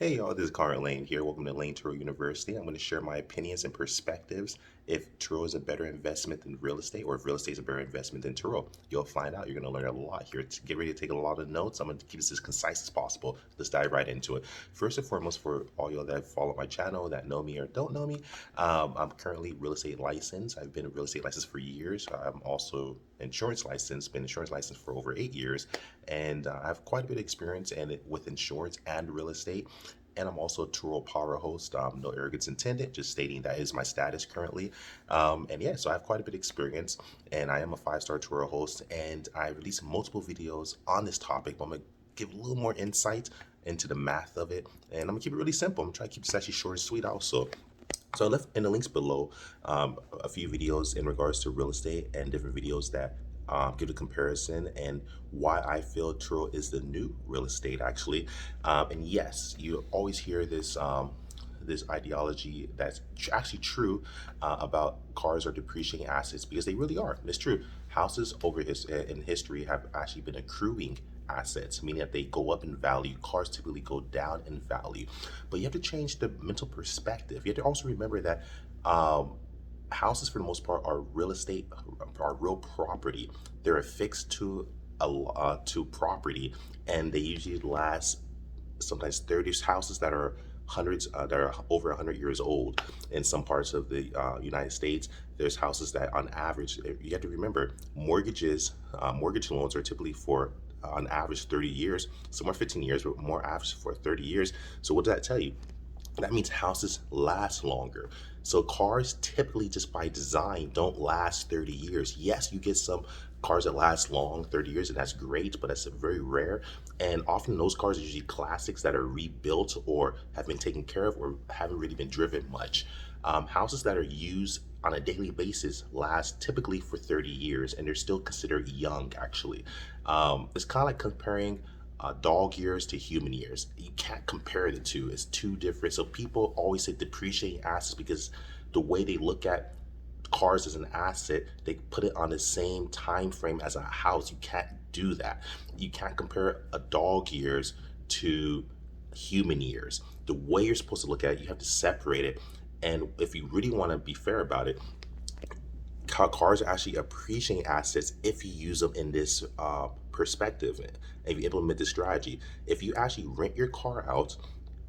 Hey y'all, this is Conrad Layn here. Welcome to Layn Turo University. I'm going to share my opinions and perspectives if Turo is a better investment than real estate or if real estate is a better investment than Turo. You'll find out. You're going to learn a lot here. Get ready to take a lot of notes. I'm going to keep this as concise as possible. Let's dive right into it. First and foremost, for all y'all that follow my channel, that know me or don't know me, I'm currently real estate licensed. I've been a real estate licensed for years. I'm also insurance licensed, been insurance licensed for over 8 years, and I have quite a bit of experience with insurance and real estate. And I'm also a Turo Power host. No arrogance intended, just stating that is my status currently. And yeah, so I have quite a bit of experience, and I am a 5-star Turo host, and I release multiple videos on this topic. But I'm gonna give a little more insight into the math of it, and I'm gonna keep it really simple. I'm gonna try to keep this actually short and sweet also. So I left in the links below a few videos in regards to real estate and different videos that give a comparison and why I feel Turo is the new real estate actually. And yes, you always hear this this ideology that's actually true about cars are depreciating assets, because they really are. It's true. Houses in history have actually been accruing assets, meaning that they go up in value. Cars typically go down in value. But you have to change the mental perspective. You have to also remember that houses, for the most part, are real estate, are real property. They're affixed to property, and they usually last sometimes 30 houses that are hundreds that are over 100 years old. In some parts of the United States, there's houses that on average, you have to remember, mortgage loans are typically for on average 30 years, some are 15 years, but more average for 30 years. So what does that tell you? That means houses last longer. So cars typically, just by design, don't last 30 years. Yes, you get some cars that last long, 30 years, and that's great, but that's very rare. And often those cars are usually classics that are rebuilt or have been taken care of or haven't really been driven much. Houses that are used on a daily basis last typically for 30 years, and they're still considered young, actually. It's kind of like comparing dog years to human years. You can't compare the two. It's two different. So people always say depreciating assets because the way they look at cars as an asset, they put it on the same time frame as a house. You can't do that. You can't compare a dog years to human years. The way you're supposed to look at it, you have to separate it. And if you really want to be fair about it, cars are actually appreciating assets if you use them in this perspective, if you implement this strategy. If you actually rent your car out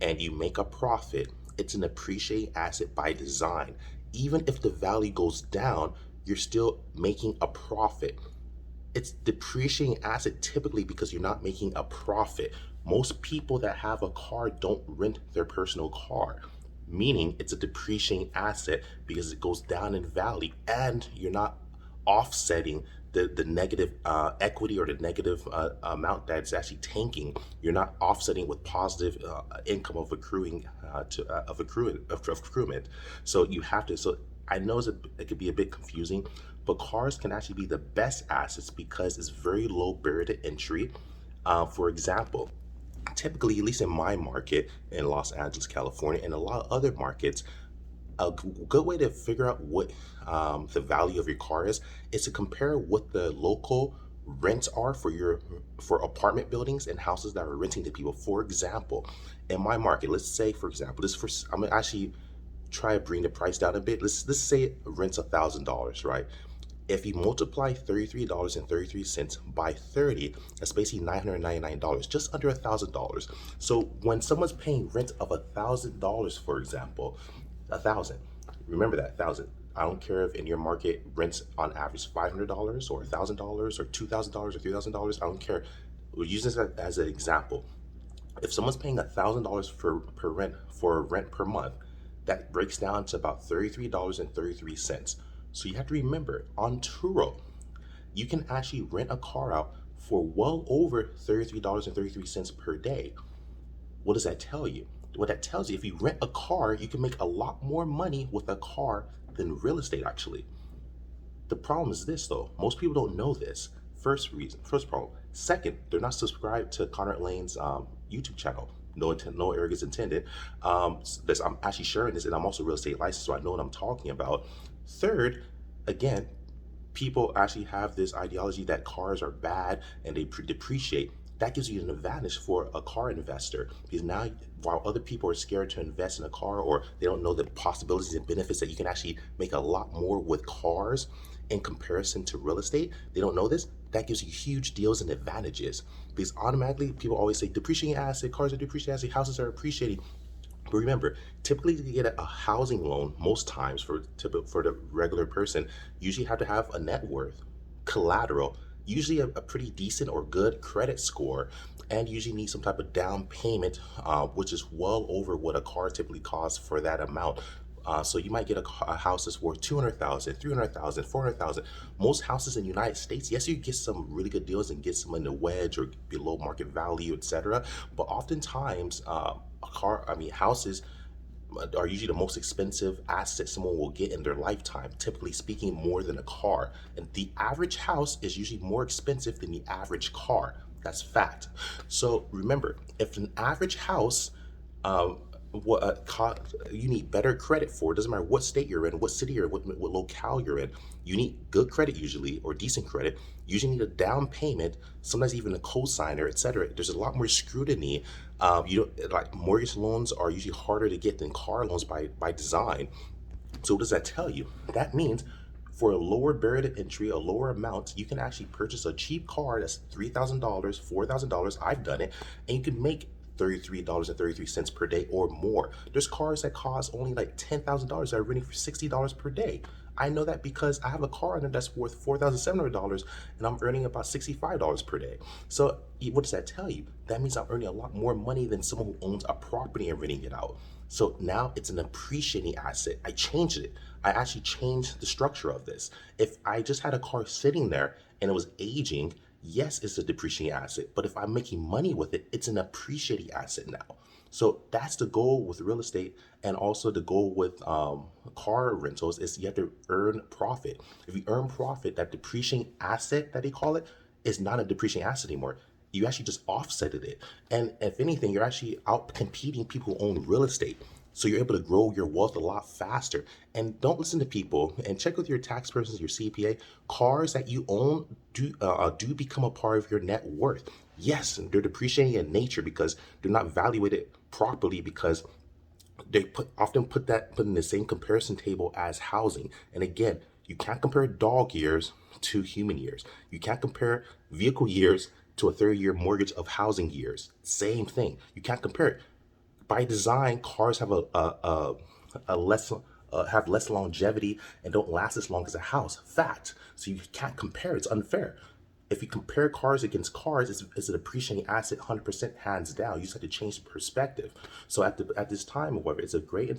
and you make a profit, it's an appreciating asset by design. Even if the value goes down, you're still making a profit. It's depreciating asset typically because you're not making a profit. Most people that have a car don't rent their personal car, meaning it's a depreciating asset because it goes down in value, and you're not offsetting the negative equity or the negative amount that's actually tanking. You're not offsetting with positive income of accruement. So you have to. So I know it could be a bit confusing, but cars can actually be the best assets because it's very low barrier to entry. For example, typically, at least in my market in Los Angeles, California, and a lot of other markets, a good way to figure out what the value of your car is to compare what the local rents are for apartment buildings and houses that are renting to people. For example, in my market, let's say, for example, I'm gonna actually try to bring the price down a bit. Let's say it rents $1,000, right? If you multiply $33.33 by 30, that's basically $999, just under $1,000. So when someone's paying rent of $1,000, for example, 1,000, remember that 1,000. I don't care if in your market rents on average $500 or $1,000 or $2,000 or $3,000. I don't care. We're using this as an example. If someone's paying $1,000 per rent per month, that breaks down to about $33.33. So you have to remember, on Turo, you can actually rent a car out for well over $33.33 per day. What does that tell you? What that tells you, if you rent a car, you can make a lot more money with a car than real estate, actually. The problem is this, though. Most people don't know this. First problem. Second, they're not subscribed to Conrad Layn's YouTube channel. No arrogance intended. I'm actually sharing this, and I'm also real estate licensed, so I know what I'm talking about. Third, again, people actually have this ideology that cars are bad and they depreciate. That gives you an advantage for a car investor, because now, while other people are scared to invest in a car, or they don't know the possibilities and benefits that you can actually make a lot more with cars in comparison to real estate, they don't know this. That gives you huge deals and advantages, because automatically people always say depreciating asset, cars are depreciating asset, houses are appreciating. But remember, typically to get a housing loan, most times for the regular person, usually have to have a net worth, collateral, usually a pretty decent or good credit score, and usually need some type of down payment, which is well over what a car typically costs for that amount. So you might get a house that's worth 200,000, 300,000, 400,000. Most houses in the United States, yes, you get some really good deals and get some in the wedge or below market value, etc. But oftentimes, houses are usually the most expensive asset someone will get in their lifetime, typically speaking, more than a car. And the average house is usually more expensive than the average car. That's fact. So remember, if an average house, um, you need better credit for. It doesn't matter what state you're in, what city you're in, what locale you're in. You need good credit usually, or decent credit. You usually need a down payment, sometimes even a cosigner, etc. There's a lot more scrutiny. You don't, like, mortgage loans are usually harder to get than car loans by design. So what does that tell you? That means for a lower barrier to entry, a lower amount, you can actually purchase a cheap car that's $3,000, $4,000. I've done it, and you can make $33.33 per day or more. There's cars that cost only like $10,000 that are renting for $60 per day. I know that because I have a car under that's worth $4,700 and I'm earning about $65 per day. So what does that tell you? That means I'm earning a lot more money than someone who owns a property and renting it out. So now it's an appreciating asset. I changed it. I actually changed the structure of this. If I just had a car sitting there and it was aging, yes, it's a depreciating asset. But if I'm making money with it, it's an appreciating asset now. So that's the goal with real estate, and also the goal with car rentals is you have to earn profit. If you earn profit, that depreciating asset that they call it is not a depreciating asset anymore. You actually just offsetted it. And if anything, you're actually out competing people who own real estate. So you're able to grow your wealth a lot faster. And don't listen to people, and check with your tax persons, your CPA. Cars that you own do become a part of your net worth. Yes, they're depreciating in nature because they're not valuated properly, because they put in the same comparison table as housing. And again, you can't compare dog years to human years. You can't compare vehicle years to a 30-year mortgage of housing years. Same thing. You can't compare it. By design, cars have a less have less longevity and don't last as long as a house. Fact. So you can't compare. It's unfair. If you compare cars against cars, it's an appreciating asset, 100% hands down. You just have to change the perspective. So at this time, however, it's a great,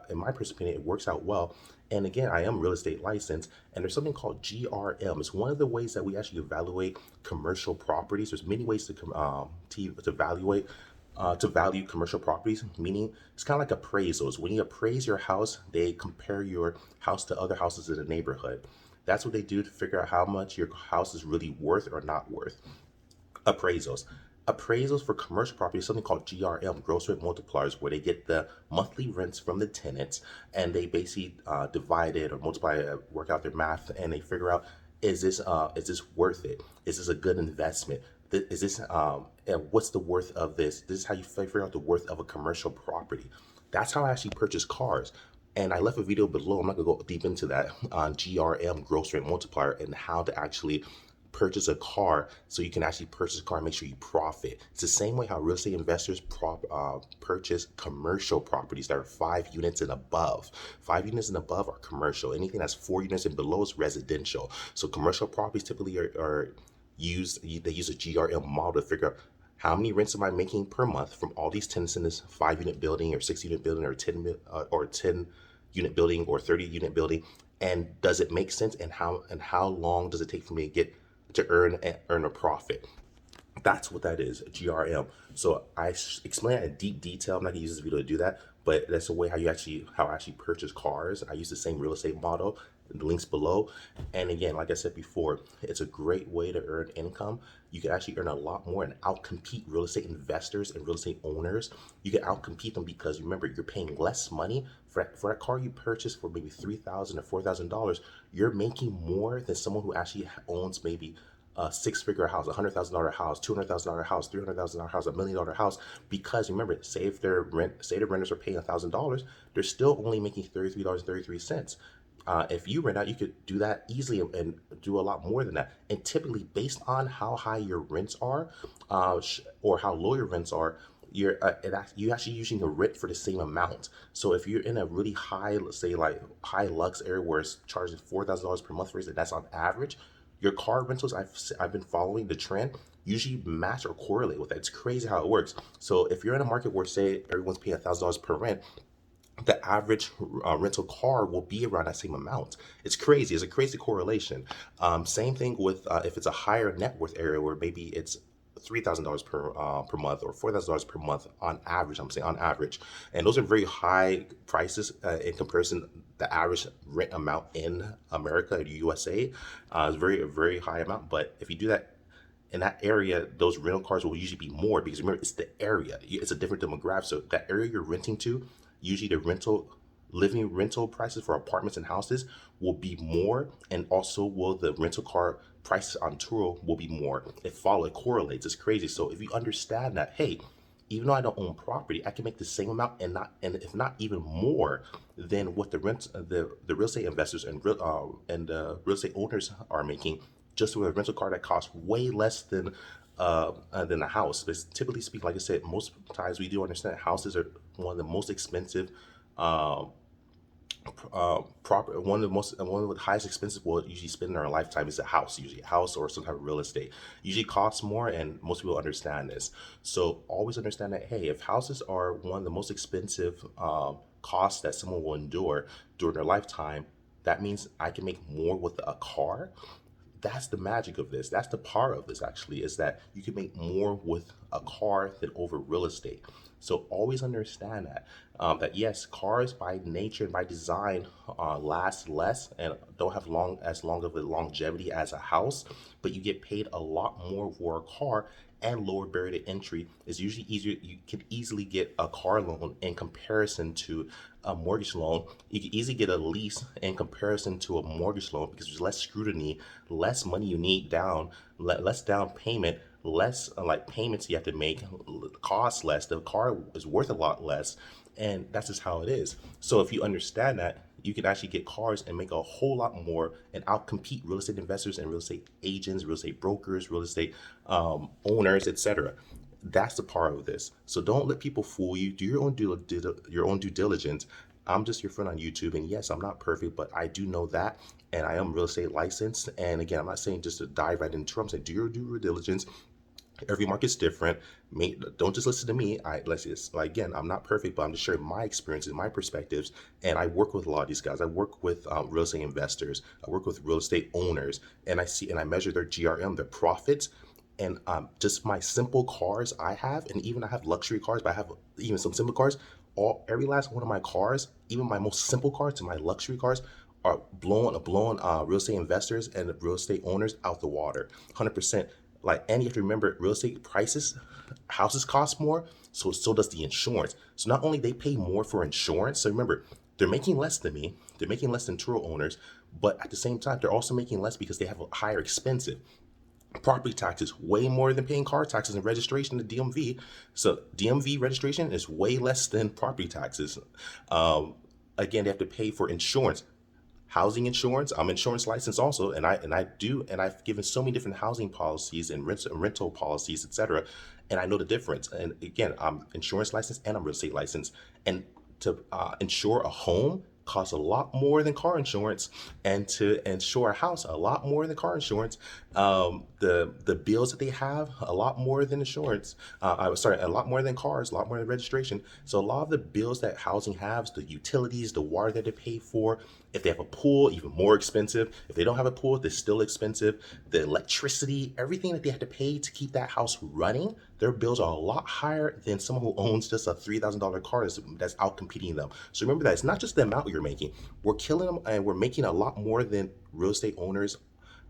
in my personal opinion, it works out well. And again, I am real estate licensed, and there's something called GRM. It's one of the ways that we actually evaluate commercial properties. There's many ways to evaluate to value commercial properties, meaning it's kind of like appraisals. When you appraise your house, they compare your house to other houses in the neighborhood. That's what they do to figure out how much your house is really worth or not worth. Appraisals. Appraisals for commercial property is something called GRM, gross rent multipliers, where they get the monthly rents from the tenants and they basically divide it or multiply it, work out their math, and they figure out, is this worth it? Is this a good investment? Is this and what's the worth of this? This is how you figure out the worth of a commercial property. That's how I actually purchase cars. And I left a video below. I'm not gonna go deep into that on GRM, gross rent multiplier, and how to actually purchase a car so you can actually purchase a car and make sure you profit. It's the same way how real estate investors purchase commercial properties that are 5 units and above. 5 units and above are commercial. Anything that's 4 units and below is residential. So commercial properties typically are used. They use a GRM model to figure out how many rents am I making per month from all these tenants in this 5 unit building or 6 unit building or 10 unit building or 30 unit building, and does it make sense, and how long does it take for me to earn a profit? That's what that is, GRM. So I explain it in deep detail. I'm not gonna use this video to do that, but that's the way how I actually purchase cars. I use the same real estate model. The links below. And again, like I said before, it's a great way to earn income. You can actually earn a lot more and outcompete real estate investors and real estate owners. You can outcompete them because remember, you're paying less money for that car you purchased for maybe $3,000 or $4,000. You're making more than someone who actually owns maybe a six-figure house, $100,000 house, $200,000 house, $300,000 house, $1 million house. Because remember, say the renters are paying $1,000, they're still only making $33.33. If you rent out, you could do that easily and do a lot more than that. And typically, based on how high your rents are, or how low your rents are, you actually using a rent for the same amount. So if you're in a really high, let's say like high lux area where it's charging $4,000 per month for it, that's on average. Your car rentals, I've been following the trend, usually match or correlate with that. It's crazy how it works. So if you're in a market where, say, everyone's paying $1,000 per rent, the average rental car will be around that same amount. It's crazy. It's a crazy correlation. Same thing with if it's a higher net worth area where maybe it's $3,000 per month or $4,000 per month on average. I'm saying on average, and those are very high prices in comparison. The average rent amount in America, or USA, is very high amount. But if you do that in that area, those rental cars will usually be more because remember, it's the area. It's a different demographic. So that area you're renting to, usually the living rental prices for apartments and houses will be more, and also will the rental car prices on Turo will be more. It correlates. It's crazy. So if you understand that, hey, even though I don't own property, I can make the same amount and if not even more than what the real estate investors and real estate owners are making just with a rental car that costs way less than a house. But typically speaking, like I said, most times we do understand houses are one of the most expensive one of the highest expenses we'll usually spend in our lifetime is a house, usually a house or some type of real estate. Usually costs more, and most people understand this. So always understand that, hey, if houses are one of the most expensive costs that someone will endure during their lifetime, that means I can make more with a car. That's the magic of this. That's the power of this, actually, is that you can make more with a car than over real estate. So always understand that yes, cars by nature and by design last less and don't have as long of a longevity as a house, but you get paid a lot more for a car, and lower barrier to entry is usually easier. You can easily get a car loan in comparison to a mortgage loan. You can easily get a lease in comparison to a mortgage loan because there's less scrutiny, less money you need down, less down payment, less like payments you have to make, cost less. The car is worth a lot less, and that's just how it is. So if you understand that, you can actually get cars and make a whole lot more and outcompete real estate investors and real estate agents, real estate brokers, real estate owners, etc. That's the part of this. So don't let people fool you. Do your own due diligence. I'm just your friend on YouTube, and yes, I'm not perfect, but I do know that, and I am real estate licensed. And again, I'm not saying just to dive right into it. I'm saying do your due diligence. Every market's different. Don't just listen to me. Again, I'm not perfect, but I'm just sharing my experiences, my perspectives, and I work with a lot of these guys. I work with real estate investors. I work with real estate owners, and I measure their GRM, their profits, and just my simple cars I have, and even I have luxury cars, but I have even some simple cars. Every last one of my cars, even my most simple cars to my luxury cars, are blowing real estate investors and real estate owners out the water, 100%. And you have to remember, real estate prices, houses cost more, so does the insurance. So not only they pay more for insurance, so remember, they're making less than me, they're making less than Turo owners, but at the same time, they're also making less because they have a higher expensive property taxes, way more than paying car taxes and registration to DMV. So DMV registration is way less than property taxes. Again, they have to pay for insurance. Housing insurance, I'm insurance licensed also, and I've given so many different housing policies and rental policies, etc. And I know the difference. And again, I'm insurance licensed and I'm real estate licensed. And to insure a home costs a lot more than car insurance, and to insure a house a lot more than car insurance. The bills that they have a lot more than insurance. A lot more than cars, a lot more than registration. So a lot of the bills that housing has, the utilities, the water that they pay for. If they have a pool, even more expensive. If they don't have a pool, they're still expensive. The electricity, everything that they have to pay to keep that house running, their bills are a lot higher than someone who owns just a $3,000 car that's out competing them. So remember that it's not just the amount you're making. We're killing them, and we're making a lot more than real estate owners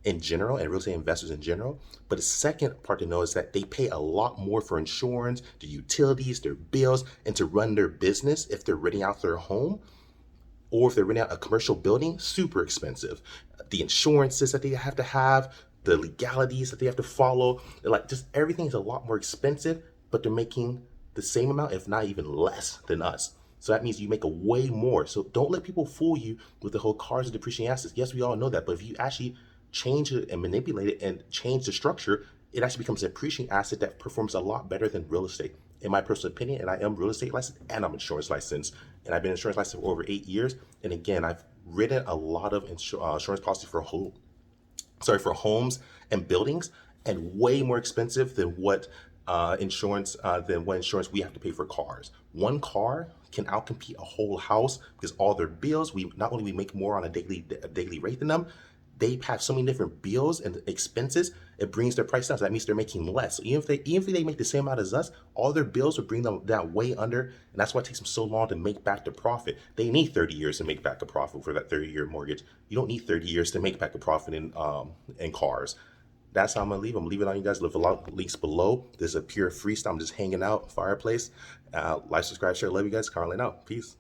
in general and real estate investors in general. But the second part to know is that they pay a lot more for insurance, the utilities, their bills, and to run their business if they're renting out their home. Or if they're renting out a commercial building, super expensive. The insurances that they have to have, the legalities that they have to follow. Like, just everything's a lot more expensive, but they're making the same amount, if not even less than us. So that means you make a way more. So don't let people fool you with the whole cars are depreciating assets. Yes, we all know that, but if you actually change it and manipulate it and change the structure, it actually becomes an appreciating asset that performs a lot better than real estate. In my personal opinion, and I am real estate licensed and I'm insurance licensed, and I've been insurance licensed for over 8 years. And again, I've written a lot of insurance policies for for homes and buildings, and way more expensive than what insurance we have to pay for cars. One car can outcompete a whole house because all their bills. We not only we make more on a daily rate than them, they have so many different bills and expenses. It brings their price down. So that means they're making less. So even if they make the same amount as us, all their bills will bring them down way under. And that's why it takes them so long to make back the profit. They need 30 years to make back a profit for that 30-year mortgage. You don't need 30 years to make back a profit in cars. That's how I'm gonna leave. I'm leaving on you guys. Leave a lot of links below. This is a pure freestyle. I'm just hanging out, fireplace. Like, subscribe, share. Love you guys. Conrad out. Peace.